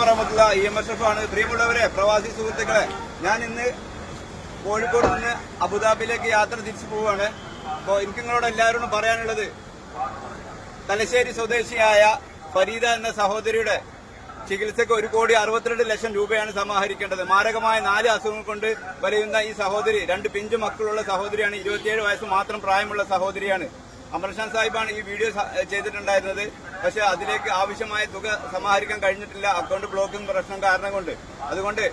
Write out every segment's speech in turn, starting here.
വറഹ്മത്തുള്ളാഹി. EMSF ആണ്. പ്രിയമുള്ളവരെ, പ്രവാസി സുഹൃത്തുക്കളെ, ഞാൻ ഇന്ന് കോഴിക്കോട് നിന്ന് അബുദാബിയിലേക്ക് യാത്ര തിരിച്ചു പോവുകയാണ്. അപ്പോൾ എനിക്ക് നിങ്ങളോട് എല്ലാവരോടും പറയാനുള്ളത്, തലശ്ശേരി സ്വദേശിയായ ഫരീദ എന്ന സഹോദരിയുടെ ചികിത്സയ്ക്ക് 1,62,00,000 രൂപയാണ് സമാഹരിക്കേണ്ടത്. മാരകമായ 4 അസുഖങ്ങൾ കൊണ്ട് വലയുന്ന ഈ സഹോദരി, 2 പിഞ്ചു മക്കളുള്ള സഹോദരിയാണ്. 27 വയസ്സ് മാത്രം പ്രായമുള്ള സഹോദരിയാണ്. അമർഷാൻ സാഹിബാണ് ഈ വീഡിയോ ചെയ്തിട്ടുണ്ടായിരുന്നത്. പക്ഷെ അതിലേക്ക് ആവശ്യമായ തുക സമാഹരിക്കാൻ കഴിഞ്ഞിട്ടില്ല, അക്കൗണ്ട് ബ്ലോക്കിംഗ് പ്രശ്നം കാരണം കൊണ്ട്. അതുകൊണ്ട്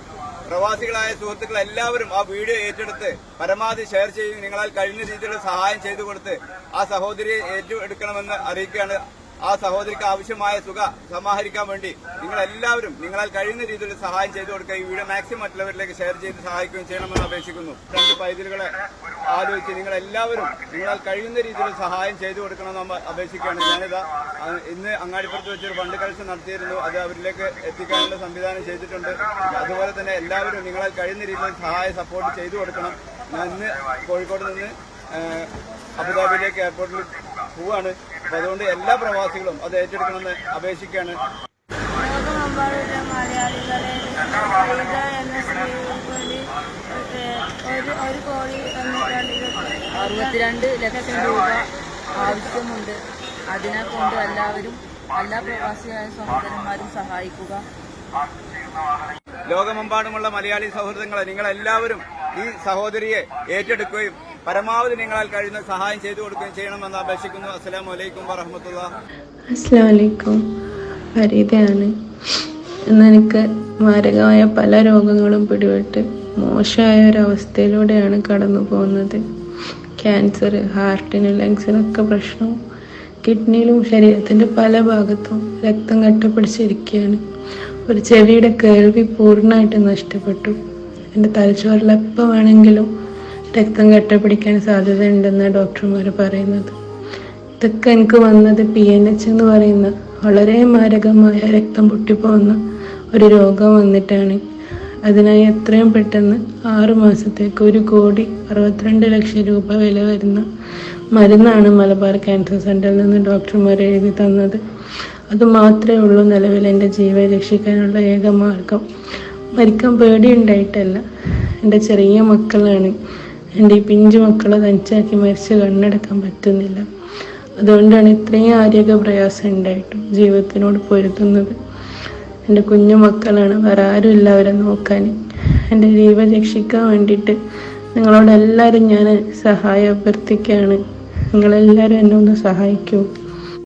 പ്രവാസികളായ സുഹൃത്തുക്കൾ എല്ലാവരും ആ വീഡിയോ ഏറ്റെടുത്ത് പരമാവധി ഷെയർ ചെയ്യും. നിങ്ങളാൽ കഴിയുന്ന രീതിയിലുള്ള സഹായം ചെയ്തു കൊടുത്ത് ആ സഹോദരിയെ ഏറ്റെടുക്കണമെന്ന് അറിയിക്കുകയാണ്. ആ സഹോദരിക്ക് ആവശ്യമായ തുക സമാഹരിക്കാൻ വേണ്ടി നിങ്ങളെല്ലാവരും നിങ്ങളാൽ കഴിയുന്ന രീതിയിൽ സഹായം ചെയ്തു കൊടുക്കുക. ഈ വീഡിയോ മാക്സിമം മറ്റുള്ളവരിലേക്ക് ഷെയർ ചെയ്ത് സഹായിക്കുകയും ചെയ്യണമെന്ന് അപേക്ഷിക്കുന്നു. 2 പൈതലുകളെ ആലോചിച്ച് നിങ്ങളെല്ലാവരും നിങ്ങളാൽ കഴിയുന്ന രീതിയിൽ സഹായം ചെയ്തു കൊടുക്കണമെന്ന് അപേക്ഷിക്കുകയാണ്. ഞാനിതാ ഇന്ന് അങ്ങാടിപ്പുറത്ത് വെച്ചൊരു ഫണ്ട് കളക്ഷൻ നടത്തിയിരുന്നു. അത് അവരിലേക്ക് എത്തിക്കാനുള്ള സംവിധാനം ചെയ്തിട്ടുണ്ട്. അതുപോലെ തന്നെ എല്ലാവരും നിങ്ങളാൽ കഴിയുന്ന രീതിയിൽ സപ്പോർട്ട് ചെയ്തു കൊടുക്കണം. ഞാൻ ഇന്ന് കോഴിക്കോട് നിന്ന് അബുദാബിയിലേക്ക് എയർപോർട്ടിൽ പോവാണ്. അപ്പൊ അതുകൊണ്ട് എല്ലാ പ്രവാസികളും അത് ഏറ്റെടുക്കണമെന്ന് അപേക്ഷിക്കുകയാണ്. ലോകമെമ്പാടുള്ള മലയാളികളെ എന്ന സ്ത്രീകൾക്ക് 1,62 ലക്ഷം രൂപ ആവശ്യമുണ്ട്. അതിനെ കൊണ്ട് എല്ലാവരും, എല്ലാ പ്രവാസിയായ സഹോദരന്മാരും സഹായിക്കുക. ലോകമെമ്പാടുമുള്ള മലയാളി സൗഹൃദങ്ങളെ, നിങ്ങളെല്ലാവരും ഈ സഹോദരിയെ ഏറ്റെടുക്കുകയും പരമാവധി നിങ്ങളാൽ കഴിയുന്ന സഹായം ചെയ്തു കൊടുക്കുകയും ചെയ്യണമെന്ന് അപേക്ഷിക്കുന്നു. അസ്സലാമു അലൈക്കും വറഹ്മത്തുള്ളാഹി. അസ്സലാമു അലൈക്കും. ഫരീദയാണ്. ഇന്നെനിക്ക് മാരകമായ പല രോഗങ്ങളും പിടിപെട്ട് മോശമായ ഒരവസ്ഥയിലൂടെയാണ് കടന്നു പോകുന്നത്. ക്യാൻസർ, ഹാർട്ടിന്, ലങ്സിനൊക്കെ പ്രശ്നവും, കിഡ്നിയിലും ശരീരത്തിൻ്റെ പല ഭാഗത്തും രക്തം കട്ടപ്പിടിച്ചിരിക്കുകയാണ്. ഒരു ചെവിയുടെ കേൾവി പൂർണ്ണമായിട്ട് നഷ്ടപ്പെട്ടു. എൻ്റെ തലച്ചോറിൽ എപ്പോൾ വേണമെങ്കിലും രക്തം കട്ടപിടിക്കാൻ സാധ്യതയുണ്ടെന്ന് ഡോക്ടർമാർ പറയുന്നത്. ഇതൊക്കെ എനിക്ക് വന്നത് PNH എന്ന് പറയുന്ന വളരെ മാരകമായ രക്തം പൊട്ടിപ്പോകുന്ന ഒരു രോഗം വന്നിട്ടാണ്. അതിനായി എത്രയും പെട്ടെന്ന് 6 മാസത്തേക്ക് 1,62,00,000 രൂപ വില വരുന്ന മരുന്നാണ് മലബാർ ക്യാൻസർ സെൻ്ററിൽ നിന്ന് ഡോക്ടർമാർ എഴുതി തന്നത്. അതുമാത്രമേ ഉള്ളൂ നിലവിൽ എൻ്റെ ജീവൻ രക്ഷിക്കാനുള്ള ഏക മാർഗം. മരിക്കാൻ പേടിയുണ്ടായിട്ടല്ല, എൻ്റെ ചെറിയ മക്കളാണ്. എൻ്റെ ഈ പിഞ്ചു മക്കളെ തനിച്ചാക്കി മരിച്ച് കണ്ണടക്കാൻ പറ്റുന്നില്ല. അതുകൊണ്ടാണ് ഇത്രയും ആരോഗ്യ പ്രയാസം ഉണ്ടായിട്ടും ജീവിതത്തിനോട് പൊരുതുന്നത്. എൻ്റെ കുഞ്ഞു മക്കളാണ്, വേറെ ആരും ഇല്ല അവരെ നോക്കാൻ. എൻ്റെ ജീവൻ രക്ഷിക്കാൻ വേണ്ടിയിട്ട് നിങ്ങളോടെല്ലാവരും ഞാൻ സഹായം അഭ്യർത്ഥിക്കുകയാണ്. നിങ്ങളെല്ലാവരും എന്നെ ഒന്ന് സഹായിക്കൂ.